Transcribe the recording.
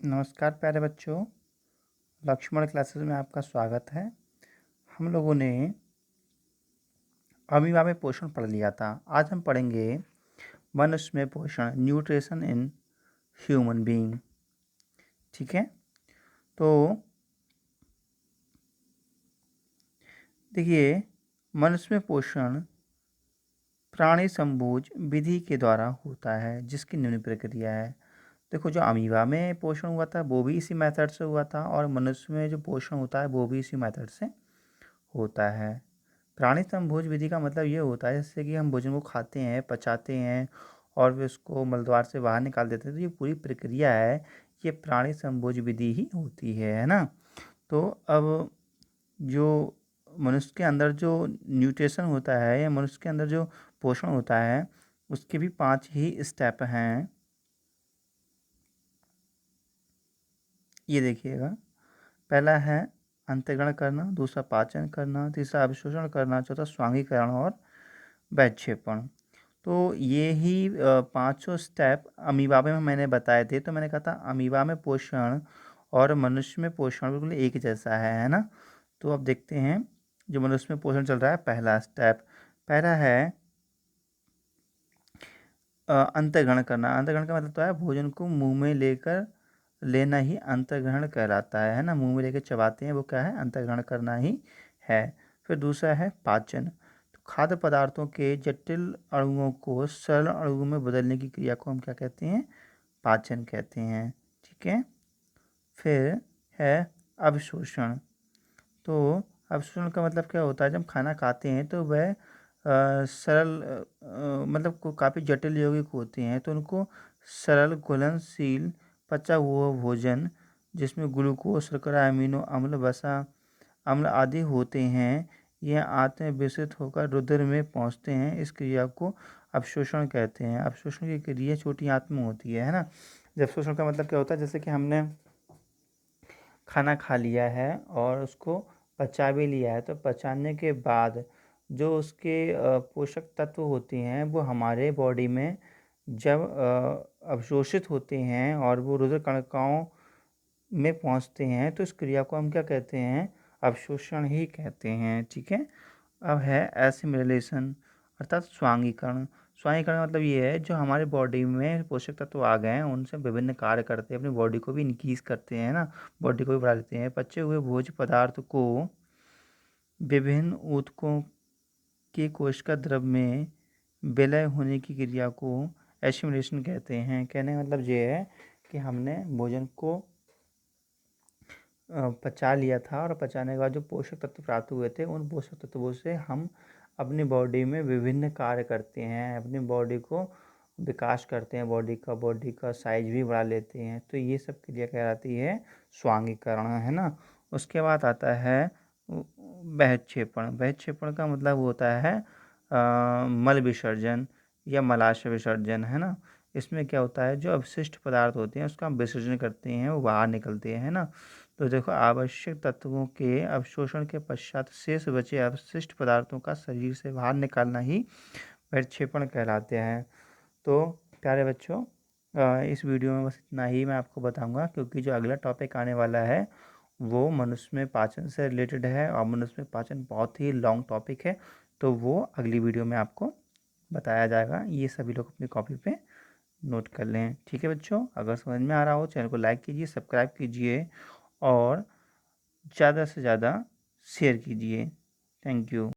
नमस्कार प्यारे बच्चों, लक्ष्मण क्लासेस में आपका स्वागत है। हम लोगों ने अमीबा में पोषण पढ़ लिया था। आज हम पढ़ेंगे मनुष्य में पोषण, न्यूट्रिशन इन ह्यूमन बीइंग। ठीक है, तो देखिए, मनुष्य में पोषण प्राणी समभोज विधि के द्वारा होता है, जिसकी निम्न प्रक्रिया है। देखो, जो अमीबा में पोषण हुआ था वो भी इसी मेथड से हुआ था, और मनुष्य में जो पोषण होता है वो भी इसी मेथड से होता है। प्राणी समभोज विधि का मतलब ये होता है जैसे कि हम भोजन को खाते हैं, पचाते हैं और फिर उसको मलद्वार से बाहर निकाल देते हैं। तो ये पूरी प्रक्रिया है, ये प्राणी समभोज विधि ही होती है ना। तो अब जो मनुष्य के अंदर जो न्यूट्रिशन होता है या मनुष्य के अंदर जो पोषण होता है, उसके भी 5 ही स्टेप हैं। ये देखिएगा, पहला है अंतर्ग्रहण करना, दूसरा पाचन करना, तीसरा अभिशोषण करना, चौथा स्वांगीकरण और वैक्षेपण। तो ये ही पाँचों स्टेप अमीबा में मैंने बताए थे। तो मैंने कहा था अमीबा में पोषण और मनुष्य में पोषण बिल्कुल एक जैसा है ना। तो अब देखते हैं जो मनुष्य में पोषण चल रहा है। पहला स्टेप, पहला है अंतर्ग्रहण करना। अंतर्ग्रहण का मतलब तो है भोजन को मुंह में लेकर लेना ही अंतर्ग्रहण कहलाता है ना। मुंह में लेकर चबाते हैं, वो क्या है, अंतर्ग्रहण करना ही है। फिर दूसरा है पाचन। तो खाद्य पदार्थों के जटिल अणुओं को सरल अणुओं में बदलने की क्रिया को हम क्या कहते हैं, पाचन कहते हैं। ठीक है, फिर है अवशोषण। तो अवशोषण का मतलब क्या होता है, जब खाना खाते हैं तो वह सरल मतलब काफ़ी जटिल यौगिक होते हैं, तो उनको सरल घुलनशील पचा हुआ भोजन जिसमें ग्लूकोज, शर्करा, अमीनो अम्ल, वसा अम्ल आदि होते हैं, यह आंत में विषित होकर रुधिर में पहुंचते हैं। इस क्रिया को अवशोषण कहते हैं। अवशोषण की क्रिया छोटी आंत में होती है ना। जब अवशोषण का मतलब क्या होता है, जैसे कि हमने खाना खा लिया है और उसको पचा भी लिया है, तो पचाने के बाद जो उसके पोषक तत्व होते हैं वो हमारे बॉडी में जब अवशोषित होते हैं और वो रुधिर कणिकाओं में पहुंचते हैं, तो इस क्रिया को हम क्या कहते हैं, अवशोषण ही कहते हैं। ठीक है, अब है एसिमिलेशन अर्थात स्वांगीकरण। स्वांगीकरण मतलब ये है जो हमारे बॉडी में पोषक तत्व आ गए हैं उनसे विभिन्न कार्य करते हैं, अपनी बॉडी को भी इंक्रीज करते हैं ना, बॉडी को भी बढ़ा देते हैं। पचे हुए भोज्य पदार्थ को विभिन्न ऊतकों के कोशिका द्रव में विलय होने की क्रिया को एसिमिलेशन कहते हैं। कहने का मतलब ये है कि हमने भोजन को पचा लिया था और पचाने के बाद जो पोषक तत्व प्राप्त हुए थे, उन पोषक तत्वों से हम अपनी बॉडी में विभिन्न कार्य करते हैं, अपनी बॉडी को विकास करते हैं, बॉडी का साइज भी बढ़ा लेते हैं। तो ये सब क्रिया कहलाती है स्वांगीकरण, है ना। उसके बाद आता है बहिक्षेपण। बहिक्षेपण का मतलब होता है मल विसर्जन या मलाशय विसर्जन, है ना। इसमें क्या होता है, जो अवशिष्ट पदार्थ होते हैं उसका हम विसर्जन करते हैं, वो बाहर निकलते हैं, है ना। तो देखो, आवश्यक तत्वों के अवशोषण के पश्चात शेष बचे अवशिष्ट पदार्थों का शरीर से बाहर निकालना ही विक्षेपण कहलाते हैं। तो प्यारे बच्चों, इस वीडियो में बस इतना ही मैं आपको बताऊंगा, क्योंकि जो अगला टॉपिक आने वाला है वो मनुष्य में पाचन से रिलेटेड है, और मनुष्य में पाचन बहुत ही लॉन्ग टॉपिक है। तो वो अगली वीडियो में आपको बताया जाएगा। ये सभी लोग अपनी कॉपी पे नोट कर लें। ठीक है बच्चों, अगर समझ में आ रहा हो चैनल को लाइक कीजिए, सब्सक्राइब कीजिए और ज़्यादा से ज़्यादा शेयर कीजिए। Thank you.